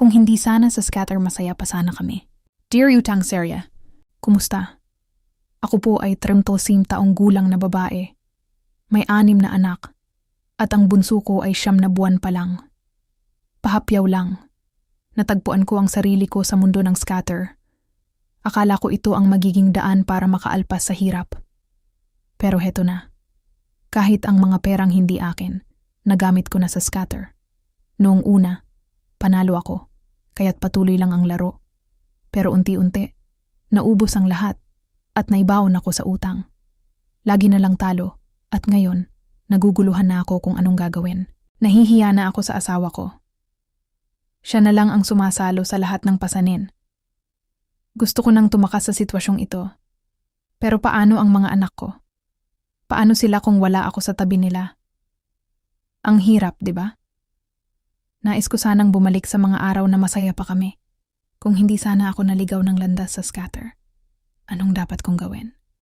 Kung hindi sana sa scatter masaya pa sana kami. Dear Utang Serya, kumusta? Ako po ay 35 taong gulang na babae. May 6 na anak. At ang bunso ko ay 9 na buwan pa lang. Pahapyaw lang. Natagpuan ko ang sarili ko sa mundo ng scatter. Akala ko ito ang magiging daan para makaalpas sa hirap. Pero heto na. Kahit ang mga perang hindi akin, nagamit ko na sa scatter. Noong una, panalo ako, kaya't patuloy lang ang laro. Pero unti-unti, naubos ang lahat at naibawon ako sa utang. Lagi na lang talo at ngayon, naguguluhan na ako kung anong gagawin. Nahihiya na ako sa asawa ko. Siya na lang ang sumasalo sa lahat ng pasanin. Gusto ko nang tumakas sa sitwasyong ito. Pero paano ang mga anak ko? Paano sila kung wala ako sa tabi nila? Ang hirap, di ba? Nais ko sanang bumalik sa mga araw na masaya pa kami. Kung hindi sana ako naligaw ng landas sa scatter, anong dapat kong gawin?